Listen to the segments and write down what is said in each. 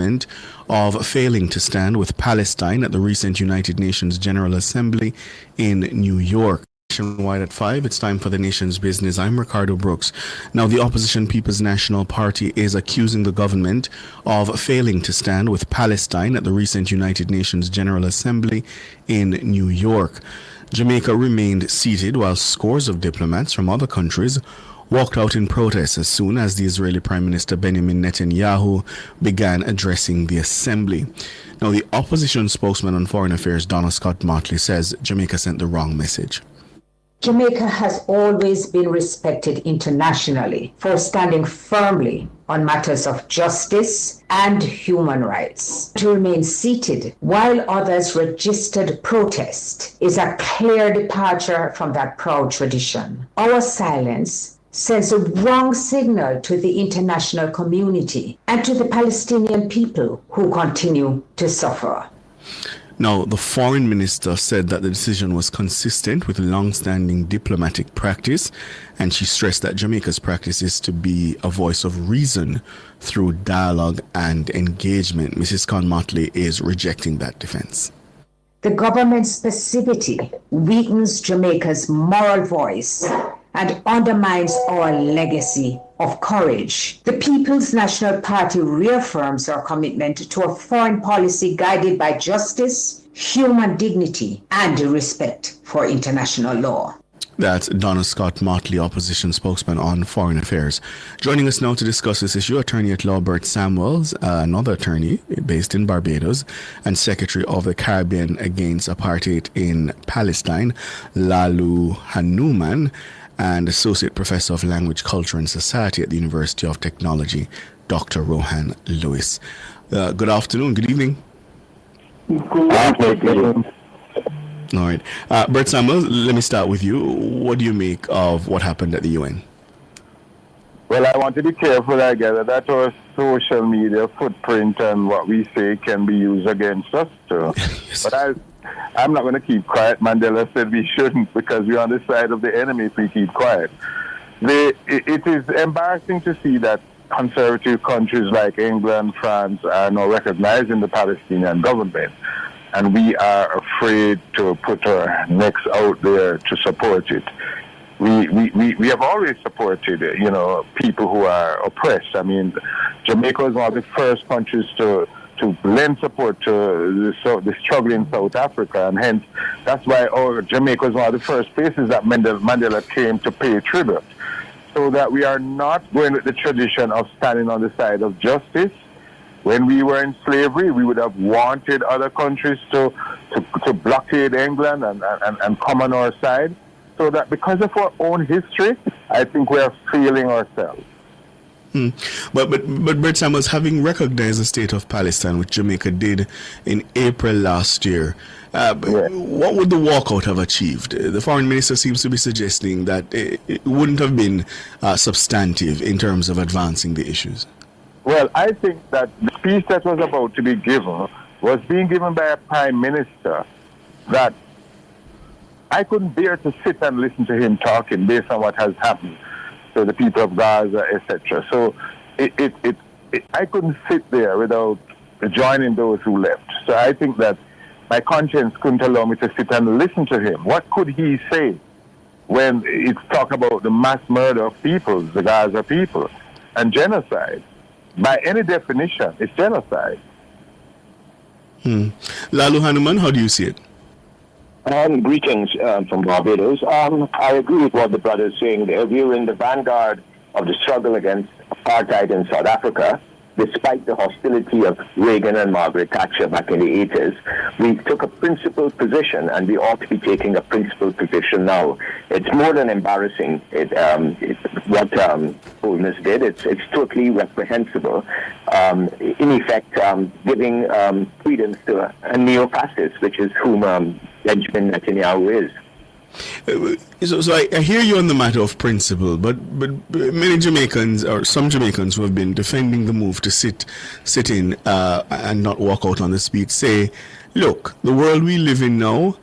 government of failing to stand with Palestine at the recent United Nations General Assembly in New York. Nationwide at 5, it's time for the nation's business. I'm Ricardo Brooks. Now, the opposition People's National Party is accusing the government of failing to stand with Palestine at the recent United Nations General Assembly in New York. Jamaica remained seated while scores of diplomats from other countries walked out in protest as soon as the Israeli Prime Minister Benjamin Netanyahu began addressing the assembly. Now, the opposition spokesman on foreign affairs, Donna Scott-Mottley, says Jamaica sent the wrong message. Jamaica has always been respected internationally for standing firmly on matters of justice and human rights. To remain seated while others registered protest is a clear departure from that proud tradition. Our silence sends a wrong signal to the international community and to the Palestinian people who continue to suffer. Now, the foreign minister said that the decision was consistent with long-standing diplomatic practice, and she stressed that Jamaica's practice is to be a voice of reason through dialogue and engagement. Mrs. Scott-Mottley is rejecting that defense. The government's passivity weakens Jamaica's moral voice and undermines our legacy of courage. The People's National Party reaffirms our commitment to a foreign policy guided by justice, human dignity, and respect for international law. That's Donna Scott-Mottley, opposition spokesman on foreign affairs. Joining us now to discuss this issue, attorney at law Bert Samuels, another attorney based in Barbados, and secretary of the Caribbean Against Apartheid in Palestine, Lalu Hanuman, and Associate Professor of Language, Culture and Society at the University of Technology, Dr. Rohan Lewis. Good afternoon, good evening. Good afternoon. All right. Bert Samuel, let me start with you. What do you make of what happened at the UN? Well, I want to be careful, I gather, that our social media footprint and what we say can be used against us too. Yes. But I'm not going to keep quiet. Mandela said we shouldn't because we're on the side of the enemy if we keep quiet. It is embarrassing to see that conservative countries like England, France are now recognizing the Palestinian government. And we are afraid to put our necks out there to support it. We have always supported, people who are oppressed. I mean, Jamaica was one of the first countries to lend support to the struggling South Africa, and hence that's why Jamaica was one of the first places that Mandela came to pay tribute. So that we are not going with the tradition of standing on the side of justice. When we were in slavery, we would have wanted other countries to blockade England and come on our side. So that because of our own history, I think we are failing ourselves. But Bert Samuels, having recognized the state of Palestine, which Jamaica did in April last year, what would the walkout have achieved? The foreign minister seems to be suggesting that it wouldn't have been substantive in terms of advancing the issues. Well, I think that the speech that was about to be given was being given by a prime minister that I couldn't bear to sit and listen to him talking based on what has happened to the people of Gaza, etc. So I couldn't sit there without joining those who left. So I think that my conscience couldn't allow me to sit and listen to him. What could he say when it's talk about the mass murder of people, the Gaza people, and genocide? By any definition, it's genocide. Lalu Hanuman, how do you see it? Greetings from Barbados. I agree with what the brother is saying there. We were in the vanguard of the struggle against apartheid in South Africa. Despite the hostility of Reagan and Margaret Thatcher back in the 80s, we took a principled position, and we ought to be taking a principled position now. It's more than embarrassing what Holness did. It's totally reprehensible. In effect, giving credence to a neo-fascist, which is whom Benjamin Netanyahu is. So I hear you on the matter of principle, but many Jamaicans, or some Jamaicans who have been defending the move to sit in and not walk out on the speech, say, look, the world we live in now,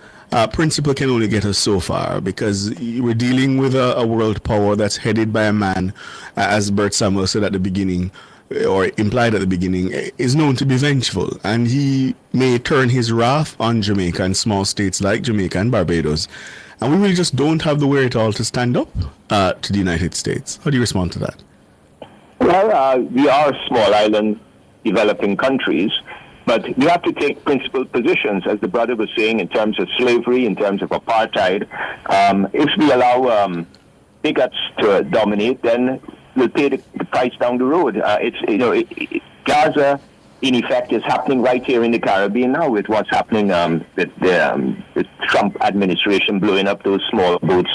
principle can only get us so far, because we're dealing with a world power that's headed by a man, as Bert Samuel said at the beginning, or implied at the beginning, is known to be vengeful, and he may turn his wrath on Jamaica and small states like Jamaica and Barbados. And we really just don't have the wherewithal to stand up to the United States. How do you respond to that? Well, we are small island developing countries, but we have to take principled positions, as the brother was saying, in terms of slavery, in terms of apartheid. If we allow bigots to dominate, then we'll pay the price down the road. Gaza, in effect, is happening right here in the Caribbean now with what's happening with the Trump administration blowing up those small boats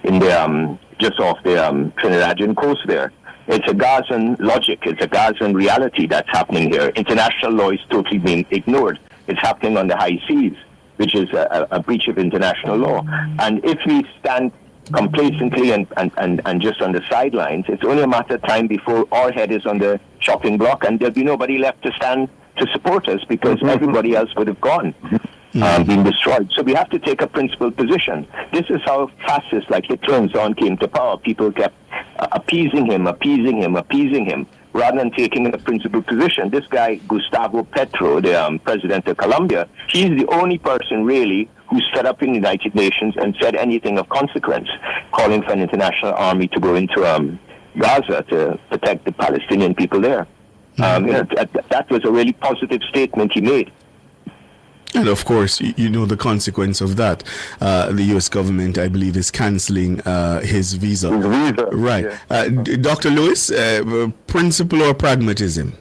in the just off the Trinidadian coast there. It's a Gazan logic, it's a Gazan reality that's happening here. International law is totally being ignored. It's happening on the high seas, which is a breach of international law. And if we stand complacently and just on the sidelines, it's only a matter of time before our head is on the chopping block and there'll be nobody left to stand to support us because everybody else would have gone. Been destroyed. So we have to take a principled position. This is how fascists like Hitler and so on came to power. People kept appeasing him, rather than taking a principled position. This guy, Gustavo Petro, the president of Colombia, he's the only person really who stood up in the United Nations and said anything of consequence, calling for an international army to go into Gaza to protect the Palestinian people there. That was a really positive statement he made. And of course, you know the consequence of that. The U.S. government, I believe, is cancelling his visa. Right. Yeah. Dr. Lewis, principle or pragmatism?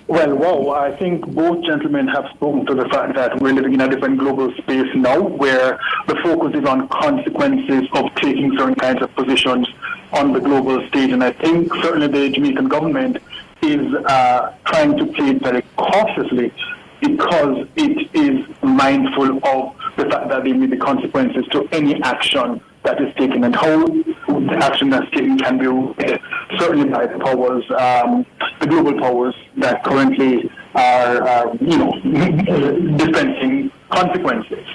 Well, I think both gentlemen have spoken to the fact that we're living in a different global space now where the focus is on consequences of taking certain kinds of positions on the global stage. And I think certainly the Jamaican government is trying to play it very cautiously because it is mindful of the fact that there may be consequences to any action that is taken and how the action that's taken can be read certainly by the powers, the global powers that currently are, dispensing consequences.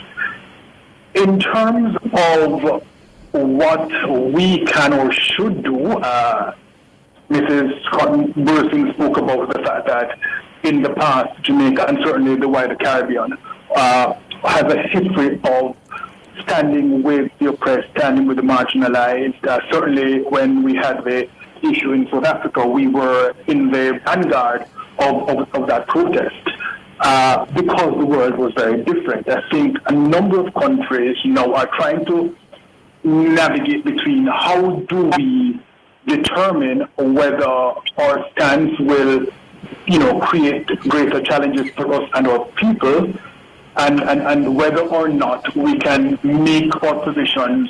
In terms of what we can or should do, Mrs. Scott-Mottley spoke about the fact that in the past, Jamaica and certainly the wider Caribbean has a history of standing with the oppressed, standing with the marginalized. Certainly when we had the issue in South Africa, we were in the vanguard of that protest because the world was very different. I think a number of countries now are trying to navigate between how do we determine whether our stance will create greater challenges for us and our people, and whether or not we can make our positions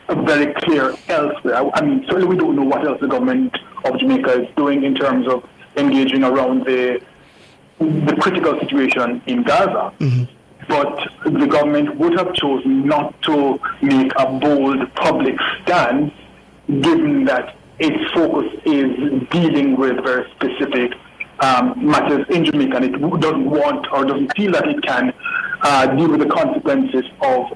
very clear elsewhere. I mean, certainly we don't know what else the government of Jamaica is doing in terms of engaging around the critical situation in Gaza. But the government would have chosen not to make a bold public stance, given that its focus is dealing with very specific matters in Jamaica, and it doesn't want or doesn't feel that it can deal with the consequences of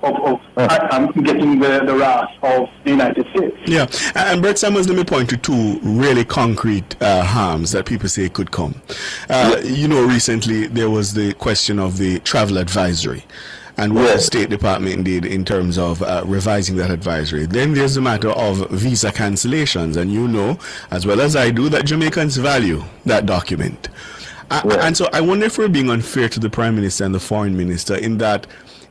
getting the wrath of the United States. Yeah, and Brett Samuels, let me point to two really concrete harms that people say could come. Recently there was the question of the travel advisory and what the State Department did in terms of revising that advisory. Then there's the matter of visa cancellations, and you know as well as I do that Jamaicans value that document. And so I wonder if we're being unfair to the Prime Minister and the Foreign Minister in that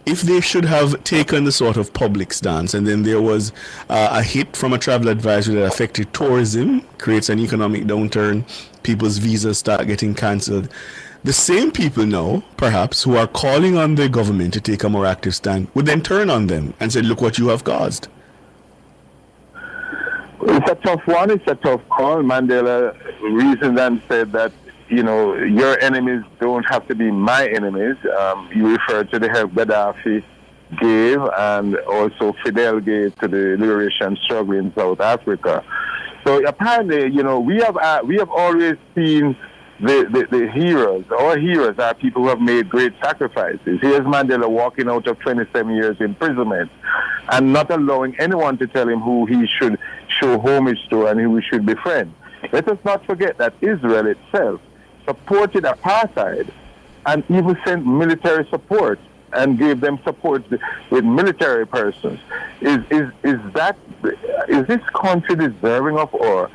if they should have taken the sort of public stance and then there was a hit from a travel advisory that affected tourism, creates an economic downturn, people's visas start getting cancelled. The same people now, perhaps, who are calling on the government to take a more active stand would then turn on them and say, look what you have caused. It's a tough one. It's a tough call. Mandela reasoned and said that, your enemies don't have to be my enemies. You refer to the help Gaddafi gave and also Fidel gave to the liberation struggle in South Africa. So apparently, we have always seen the heroes. Our heroes are people who have made great sacrifices. Here's Mandela walking out of 27 years imprisonment and not allowing anyone to tell him who he should show homage to and who he should befriend. Let us not forget that Israel itself supported apartheid and even sent military support and gave them support with military persons. Is this country deserving of or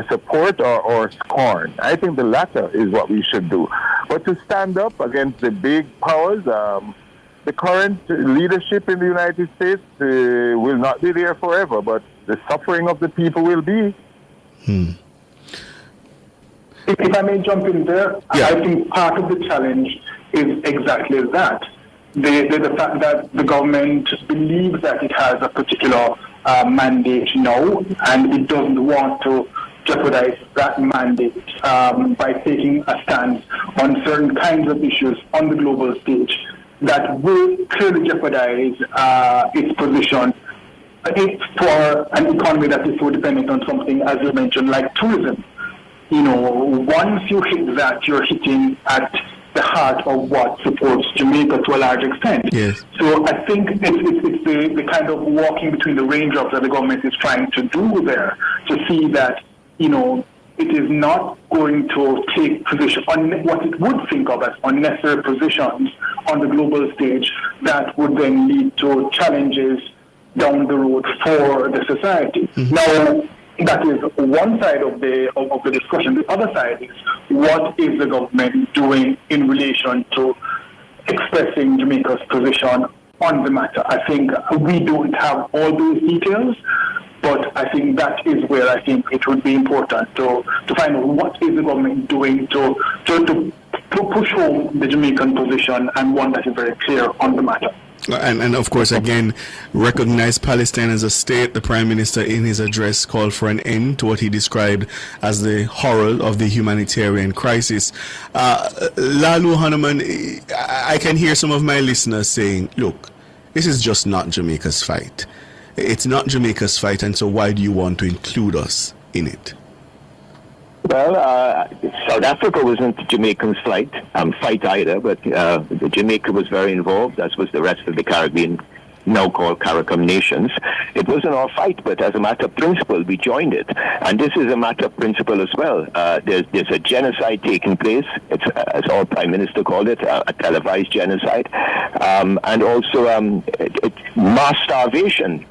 support or scorn? I think the latter is what we should do. But to stand up against the big powers, the current leadership in the United States will not be there forever, but the suffering of the people will be. If I may jump in there, Yeah. I think part of the challenge is exactly that. The fact that the government believes that it has a particular mandate now, and it doesn't want to jeopardize that mandate by taking a stance on certain kinds of issues on the global stage that will clearly jeopardize its position for an economy that is so dependent on something, as you mentioned, like tourism. You know, once you hit that, you're hitting at the heart of what supports Jamaica to a large extent. Yes. So I think it's the kind of walking between the raindrops that the government is trying to do there, to see that, you know, it is not going to take position on what it would think of as unnecessary positions on the global stage that would then lead to challenges down the road for the society. Now, that is one side of the discussion. The other side is, what is the government doing in relation to expressing Jamaica's position on the matter? I think we don't have all those details, but I think that is where I think it would be important to find out what is the government doing to push home the Jamaican position, and one that is very clear on the matter. And of course, again, recognize Palestine as a state. The Prime Minister in his address called for an end to what he described as the horror of the humanitarian crisis. Lalu Hanuman, I can hear some of my listeners saying, look, this is just not Jamaica's fight. It's not Jamaica's fight, and so why do you want to include us in it? Well, South Africa wasn't Jamaican's fight either, but Jamaica was very involved, as was the rest of the Caribbean, now called CARICOM nations. It wasn't our fight, but as a matter of principle, we joined it. And this is a matter of principle as well. There's a genocide taking place. It's, as our Prime Minister called it, a televised genocide. And also mass starvation,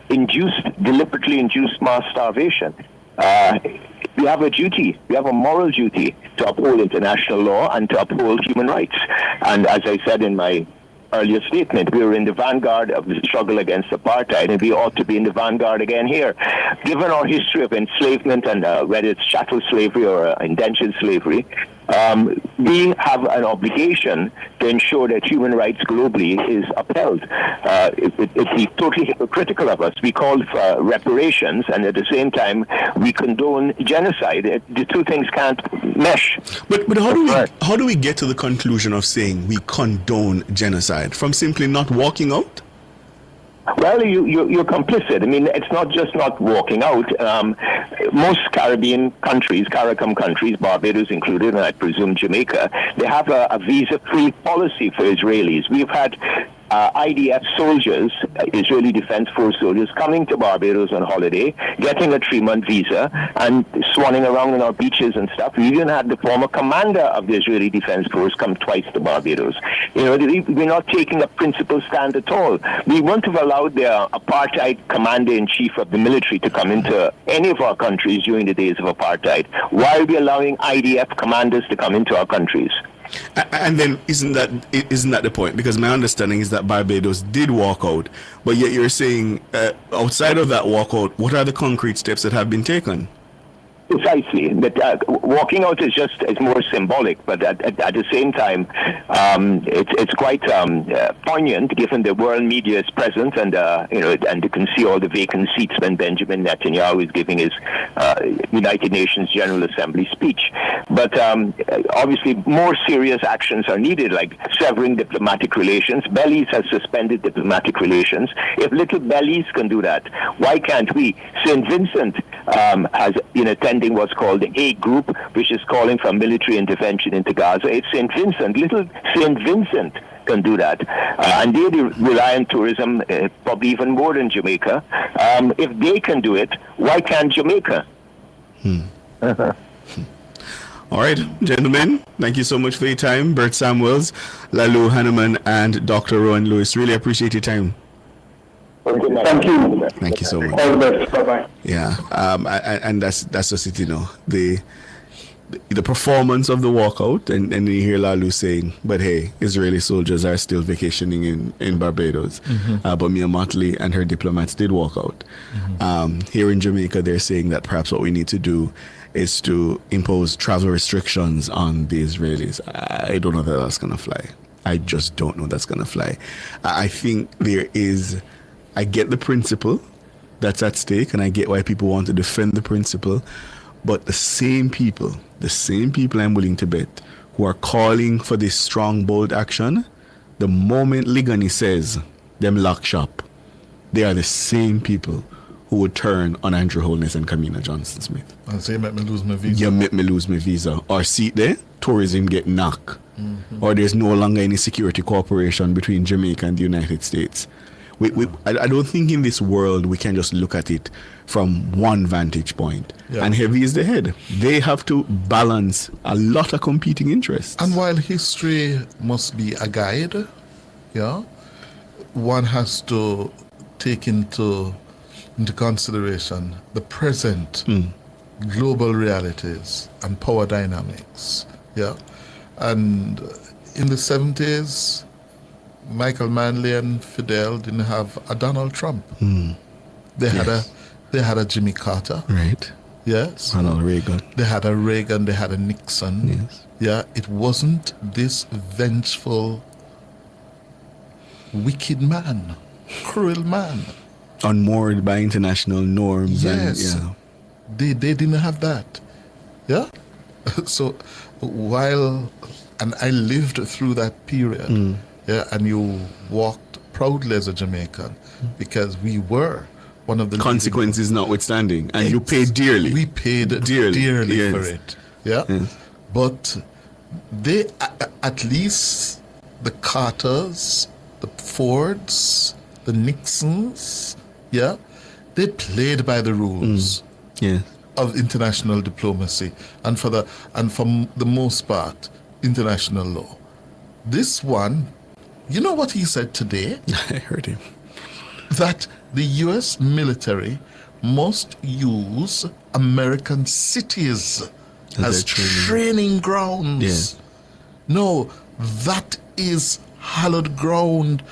deliberately induced mass starvation. We have a duty, we have a moral duty to uphold international law and to uphold human rights. And as I said in my earlier statement, we were in the vanguard of the struggle against apartheid, and we ought to be in the vanguard again here. Given our history of enslavement, and whether it's chattel slavery or indentured slavery, we have an obligation to ensure that human rights globally is upheld. It'd be totally hypocritical of us. We call for reparations, and at the same time, we condone genocide. The two things can't mesh. But how do we get to the conclusion of saying we condone genocide from simply not walking out? Well, you're complicit. I mean, it's not just not walking out. Most Caribbean countries, CARICOM countries, Barbados included, and I presume Jamaica, they have a visa-free policy for Israelis. We've had IDF soldiers, Israeli Defense Force soldiers, coming to Barbados on holiday, getting a 3-month visa, and swanning around on our beaches and stuff. We even had the former commander of the Israeli Defense Force come twice to Barbados. You know, we're not taking a principled stand at all. We wouldn't have allowed the apartheid commander-in-chief of the military to come into any of our countries during the days of apartheid. Why are we allowing IDF commanders to come into our countries? And then isn't that the point? Because my understanding is that Barbados did walk out, but yet you're saying outside of that walkout, what are the concrete steps that have been taken? Precisely, but walking out is more symbolic. But at the same time, it's quite poignant, given the world media is present, and and you can see all the vacant seats when Benjamin Netanyahu is giving his United Nations General Assembly speech. But obviously, more serious actions are needed, like severing diplomatic relations. Belize has suspended diplomatic relations. If little Belize can do that, why can't we? St. Vincent has been attending what's called the A Group, which is calling for military intervention into Gaza. It's St. Vincent. Little St. Vincent can do that. And they rely on tourism probably even more than Jamaica. If they can do it, why can't Jamaica? All right, gentlemen, thank you so much for your time. Bert Samuels, Lalu Hanneman, and Dr. Rowan Lewis. Really appreciate your time. Thank you. Thank you so much. All the best. Bye-bye. Yeah, and that's just it, the performance of the walkout, and you hear Lalu saying, but hey, Israeli soldiers are still vacationing in Barbados. But Mia Motley and her diplomats did walk out. Here in Jamaica, they're saying that perhaps what we need to do is to impose travel restrictions on the Israelis. I don't know that that's going to fly. I just don't know that's going to fly. I think I get the principle that's at stake, and I get why people want to defend the principle. But the same people I'm willing to bet, who are calling for this strong, bold action, the moment Ligani says them lock shop, they are the same people who would turn on Andrew Holness and Kamina Johnson Smith. And say, make me lose my visa. You make me lose my visa. Or see there, tourism get knocked. Or there's no longer any security cooperation between Jamaica and the United States. I don't think in this world we can just look at it from one vantage point. Yeah. And heavy is the head. They have to balance a lot of competing interests. And while history must be a guide, one has to take into consideration the present global realities and power dynamics. And in the 70s, Michael Manley and Fidel didn't have a Donald Trump. They had a Jimmy Carter. Right. Yes. Ronald Reagan. They had a Reagan, they had a Nixon. Yes. Yeah, it wasn't this vengeful, wicked man, cruel man. Unmoored by international norms. Yes. And, They didn't have that. Yeah? So and I lived through that period. And you walked proudly as a Jamaican because we were one of the consequences notwithstanding, and you paid dearly. We paid dearly yes. for it. Yeah, Yes. But they, at least the Carters, the Fords, the Nixons, they played by the rules of international diplomacy and for the most part, international law. This one, you know what he said today? I heard him. That the U.S. military must use American cities as training grounds. Yes. No, that is hallowed ground,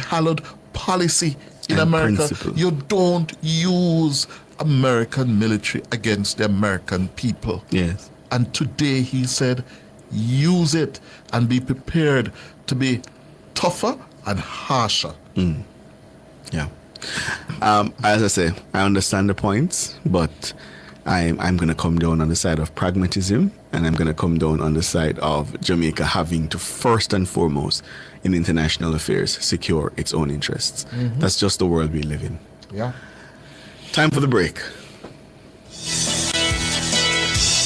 hallowed policy in And America. principle. You don't use American military against the American people. Yes. And today he said, use it and be prepared to be tougher and harsher. Yeah. As I say, I understand the points, but I'm going to come down on the side of pragmatism, and I'm going to come down on the side of Jamaica having to first and foremost in international affairs secure its own interests. That's just the world we live in. Yeah. Time for the break.